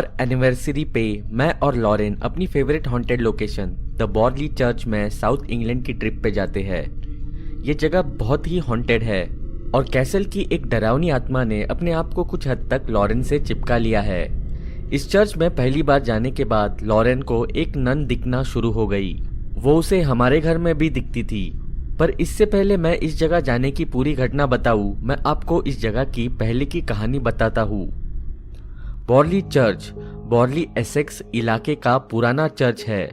हर anniversary पे मैं और लॉरेन अपनी favourite haunted location the Borley church में साउथ इंग्लैंड की ट्रिप पे जाते हैं। ये जगह बहुत ही हॉन्टेड है और कैसल की एक डरावनी आत्मा ने अपने आप को कुछ हद तक लॉरेन से चिपका लिया है। इस चर्च में पहली बार जाने के बाद लॉरेन को एक नन दिखना शुरू हो गई। वो उसे हमारे घर में भी दिखती थी। पर इससे पहले मैं इस जगह जाने की पूरी घटना बताऊं, मैं आपको इस जगह की पहले की कहानी बताता हूँ। बॉर्ली चर्च बॉर्ली एसेक्स इलाके का पुराना चर्च है।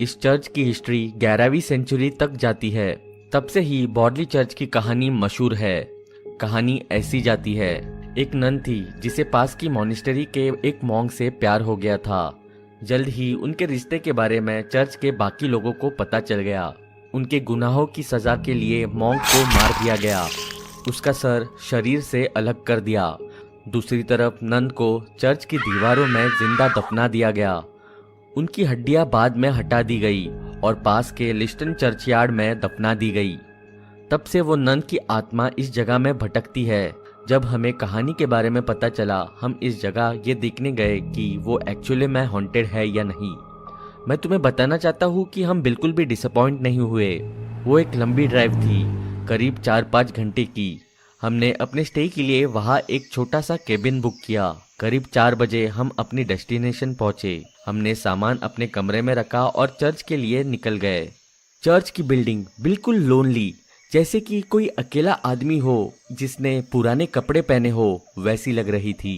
इस चर्च की हिस्ट्री 11वीं सेंचुरी तक जाती है। तब से ही बॉर्ली चर्च की कहानी मशहूर है। कहानी ऐसी जाती है, एक नन थी जिसे पास की मॉनेस्टरी के एक मॉन्क से प्यार हो गया था। जल्द ही उनके रिश्ते के बारे में चर्च के बाकी लोगों को पता चल गया। उनके गुनाहों की सजा के लिए मॉन्क को मार दिया गया, उसका सर शरीर से अलग कर दिया। दूसरी तरफ नन को चर्च की दीवारों में जिंदा दफना दिया गया। उनकी हड्डियां बाद में हटा दी गई और पास के लिस्टन चर्चयार्ड में दफना दी गई। तब से वो नन की आत्मा इस जगह में भटकती है। जब हमें कहानी के बारे में पता चला, हम इस जगह ये देखने गए कि वो एक्चुअली में हॉन्टेड है या नहीं। मैं तुम्हें बताना चाहता हूँ कि हम बिल्कुल भी डिसअपॉइंट नहीं हुए। वो एक लंबी ड्राइव थी, करीब 4-5 घंटे की। हमने अपने स्टे के लिए वहाँ एक छोटा सा केबिन बुक किया। करीब 4 बजे हम अपनी डेस्टिनेशन पहुँचे। हमने सामान अपने कमरे में रखा और चर्च के लिए निकल गए। चर्च की बिल्डिंग बिल्कुल लोनली, जैसे कि कोई अकेला आदमी हो जिसने पुराने कपड़े पहने हो, वैसी लग रही थी।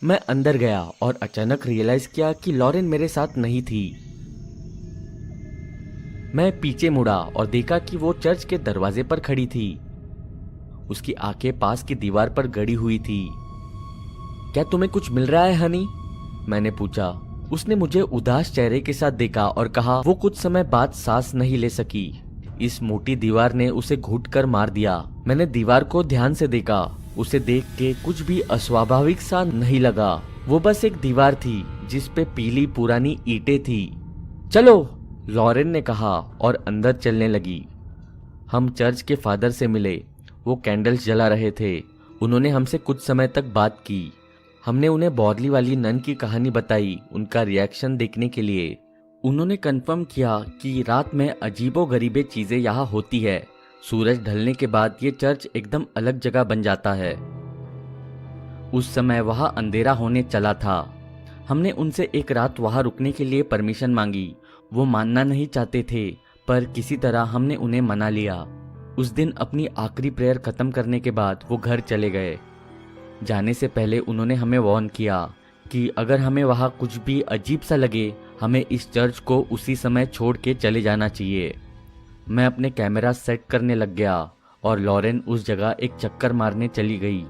मैं अंदर गया और अचानक रियलाइज किया कि लॉरेन मेरे साथ नहीं थी। मैं पीछे मुड़ा और देखा कि वो चर्च के दरवाजे पर खड़ी थी। उसकी आंखें पास की दीवार पर गड़ी हुई थी। क्या तुम्हें कुछ मिल रहा है हनी? मैंने पूछा। उसने मुझे उदास चेहरे के साथ देखा और कहा वो कुछ समय बाद सांस नहीं ले सकी। इस मोटी दीवार ने उसे घुट कर मार दिया। मैंने दीवार को ध्यान से देखा। उसे देख के कुछ भी अस्वाभाविक सा नहीं लगा। वो बस एक दीवार थी जिस पे पीली पुरानी ईंटें थी। चलो, लॉरेन ने कहा और अंदर चलने लगी। हम चर्च के फादर से मिले। वो कैंडल्स जला रहे थे। उन्होंने हमसे कुछ समय तक बात की। हमने उन्हें बॉर्ली वाली नन की कहानी बताई, उनका रिएक्शन देखने के लिए। उन्होंने कंफर्म किया कि रात में अजीबोगरीबे चीजें यहाँ होती है। सूरज ढलने के बाद ये चर्च एकदम अलग जगह बन जाता है। उस समय वहाँ अंधेरा होने चला था। हमने उनसे एक रात वहाँ रुकने के लिए परमिशन मांगी। वो मानना नहीं चाहते थे, पर किसी तरह हमने उन्हें मना लिया। उस दिन अपनी आखिरी प्रेयर खत्म करने के बाद वो घर चले गए। जाने से पहले उन्होंने हमें वार्न किया कि अगर हमें वहाँ कुछ भी अजीब सा लगे, हमें इस चर्च को उसी समय छोड़ के चले जाना चाहिए। मैं अपने कैमरा सेट करने लग गया और लॉरेन उस जगह एक चक्कर मारने चली गई।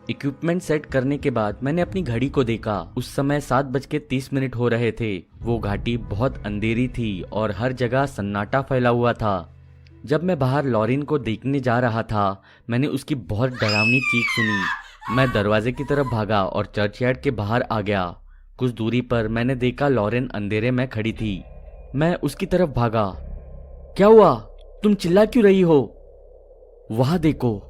इक्विपमेंट सेट करने के बाद मैंने अपनी घड़ी को देखा। उस समय 7:30 हो रहे थे। वो घाटी बहुत अंधेरी थी और हर जगह सन्नाटा फैला हुआ था। जब मैं बाहर लॉरेन को देखने जा रहा था, मैंने उसकी बहुत डरावनी चीख सुनी। मैं दरवाजे की तरफ भागा और चर्चयार्ड के बाहर आ गया। कुछ दूरी पर मैंने देखा लॉरेन अंधेरे में खड़ी थी। मैं उसकी तरफ भागा। क्या हुआ? तुम चिल्ला क्यों रही हो? वहां देखो,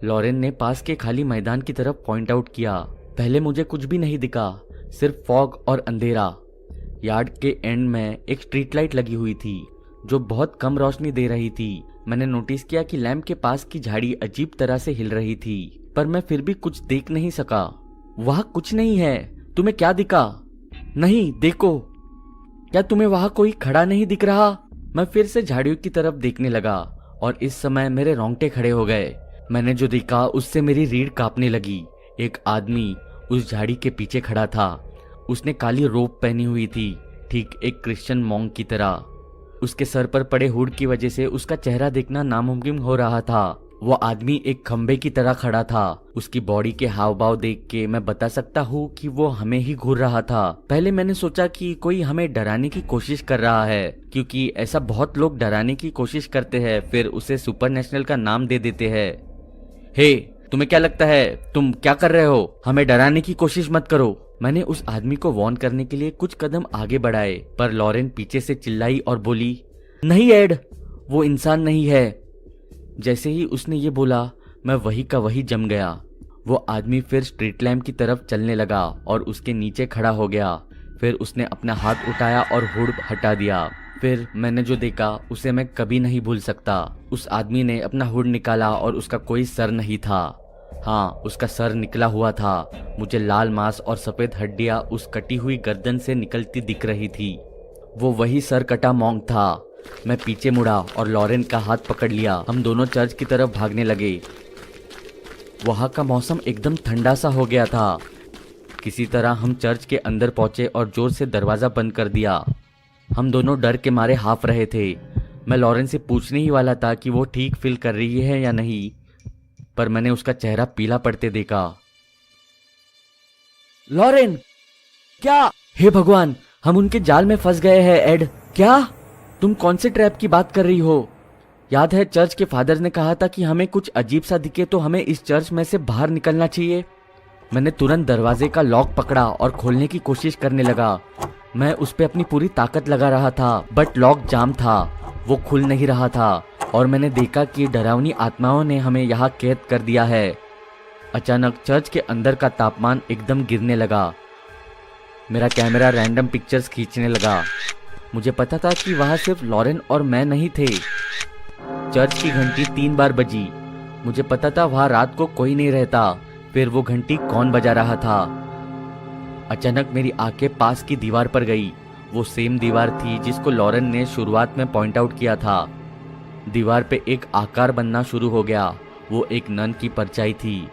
लॉरेन ने पास के खाली मैदान की तरफ पॉइंट आउट किया। पहले मुझे कुछ भी नहीं दिखा, सिर्फ फॉग और अंधेरा। यार्ड के एंड में एक स्ट्रीट लाइट लगी हुई थी जो बहुत कम रोशनी दे रही थी। मैंने नोटिस किया कि लैंप के पास की झाड़ी अजीब तरह से हिल रही थी, पर मैं फिर भी कुछ देख नहीं सका। वहां कुछ नहीं है। तुम्हें क्या दिखा? नहीं, देखो। क्या तुम्हें वहां कोई खड़ा नहीं दिख रहा? मैं फिर से झाड़ियों की तरफ देखने लगा और इस समय मेरे रोंगटे खड़े हो गए। मैंने जो देखा उससे मेरी रीढ़ कांपने लगी। एक आदमी उस झाड़ी के पीछे खड़ा था। उसने काली रोब पहनी हुई थी, ठीक एक क्रिश्चियन मॉन्क की तरह। उसके सर पर पड़े हुड की वजह से उसका चेहरा देखना नामुमकिन हो रहा था। वो आदमी एक खंबे की तरह खड़ा था। उसकी बॉडी के हाव भाव देख के मैं बता सकता हूँ कि वो हमें ही घूर रहा था। पहले मैंने सोचा कि कोई हमें डराने की कोशिश कर रहा है, क्योंकि ऐसा बहुत लोग डराने की कोशिश करते हैं, फिर उसे सुपरनेशनल का नाम दे देते हैं। हे, तुम्हें क्या लगता है? तुम क्या कर रहे हो? हमें डराने की कोशिश मत करो। मैंने उस आदमी को वार्न करने के लिए कुछ कदम आगे बढ़ाए, पर लॉरेन पीछे से चिल्लाई और बोली, नहीं एड, वो इंसान नहीं है। जैसे ही उसने ये बोला, मैं वही का वही जम गया। वो आदमी फिर स्ट्रीट लैम्प की तरफ चलने लगा और उसके नीचे खड़ा हो गया। फिर उसने अपना हाथ उठाया और हुड हटा दिया। फिर मैंने जो देखा उसे मैं कभी नहीं भूल सकता। उस आदमी ने अपना हुड निकाला और उसका कोई सर नहीं था। हाँ, उसका सर निकला हुआ था। मुझे लाल मांस और सफेद हड्डियां उस कटी हुई गर्दन से निकलती दिख रही थी। वो वही सर कटा मॉन्क था। मैं पीछे मुड़ा और लॉरेन का हाथ पकड़ लिया। हम दोनों चर्च की तरफ भागने लगे। वहाँ का मौसम एकदम ठंडा सा हो गया था। किसी तरह हम चर्च के अंदर पहुंचे और जोर से दरवाज़ा बंद कर दिया। हम दोनों डर के मारे हाफ रहे थे। मैं लॉरेन से पूछने ही वाला था कि वो ठीक फील कर रही है या नहीं, पर मैंने उसका चेहरा पीला पड़ते देखा। लॉरेन, क्या? हे भगवान, हम उनके जाल में फंस गए हैं। एड, क्या? तुम कौन से ट्रैप की बात कर रही हो? याद है चर्च के फादर ने कहा था कि हमें कुछ अजीब सा दिखे तो हमें इस चर्च में से बाहर निकलना चाहिए। मैंने तुरंत दरवाजे का लॉक पकड़ा और खोलने की कोशिश करने लगा। मैं उस पर अपनी पूरी ताकत लगा रहा था, बट लॉक जाम था। वो खुल नहीं रहा था और मैंने देखा कि डरावनी आत्माओं ने हमें यहाँ कैद कर दिया है। अचानक चर्च के अंदर का तापमान एकदम गिरने लगा। मेरा कैमरा रैंडम पिक्चर्स खींचने लगा। मुझे पता था कि वहाँ सिर्फ लॉरेन और मैं नहीं थे। चर्च की घंटी 3 बार बजी। मुझे पता था वहाँ रात को कोई नहीं रहता। फिर वो घंटी कौन बजा रहा था? अचानक मेरी आंखें पास की दीवार पर गई। वो सेम दीवार थी जिसको लॉरेन ने शुरुआत में पॉइंट आउट किया था। दीवार पे एक आकार बनना शुरू हो गया। वो एक नन की परछाई थी।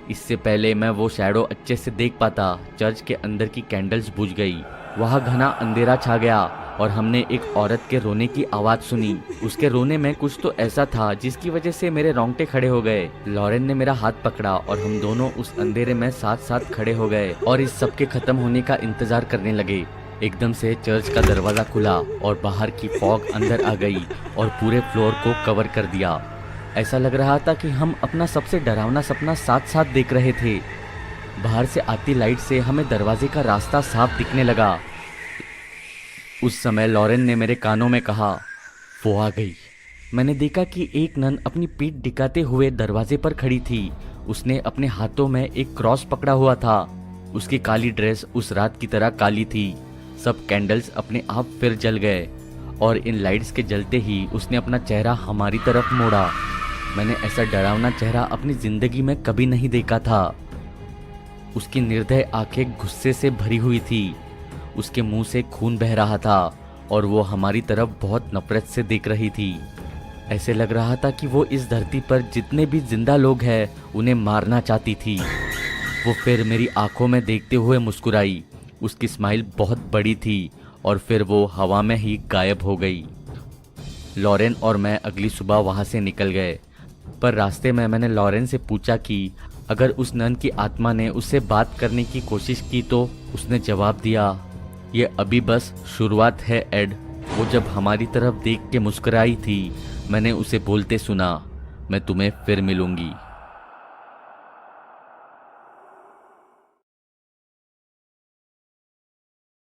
इससे पहले मैं वो शैडो अच्छे से देख पाता, चर्च के अंदर की कैंडल्स बुझ गई। वहाँ घना अंधेरा छा गया और हमने एक औरत के रोने की आवाज सुनी। उसके रोने में कुछ तो ऐसा था जिसकी वजह से मेरे रोंगटे खड़े हो गए। लॉरेन ने मेरा हाथ पकड़ा और हम दोनों उस अंधेरे में साथ साथ खड़े हो गए और इस सब के खत्म होने का इंतजार करने लगे। एकदम से चर्च का दरवाजा खुला और बाहर की फॉग अंदर आ गई और पूरे फ्लोर को कवर कर दिया। ऐसा लग रहा था कि हम अपना सबसे डरावना सपना साथ साथ देख रहे थे। बाहर से आती लाइट से हमें दरवाजे का रास्ता साफ दिखने लगा। उस समय लॉरेन ने मेरे कानों में कहा, वो आ गई। मैंने देखा कि एक नन अपनी पीठ दिखाते हुए दरवाजे पर खड़ी थी। उसने अपने हाथों में एक क्रॉस पकड़ा हुआ था। उसकी काली ड्रेस उस रात की तरह काली थी। सब कैंडल्स अपने आप फिर जल गए और इन लाइट्स के जलते ही उसने अपना चेहरा हमारी तरफ मोड़ा। मैंने ऐसा डरावना चेहरा अपनी जिंदगी में कभी नहीं देखा था। उसकी निर्दय आंखें गुस्से से भरी हुई थी। उसके मुंह से खून बह रहा था और वो हमारी तरफ बहुत नफरत से देख रही थी। ऐसे लग रहा था कि वो इस धरती पर जितने भी जिंदा लोग हैं उन्हें मारना चाहती थी। वो फिर मेरी आंखों में देखते हुए मुस्कुराई। उसकी स्माइल बहुत बड़ी थी और फिर वो हवा में ही गायब हो गई। लॉरेन और मैं अगली सुबह वहाँ से निकल गए, पर रास्ते में मैंने लॉरेन से पूछा कि अगर उस नन की आत्मा ने उससे बात करने की कोशिश की तो उसने जवाब दिया, ये अभी बस शुरुआत है एड। वो जब हमारी तरफ देख के मुस्कुराई थी, मैंने उसे बोलते सुना, मैं तुम्हें फिर मिलूंगी।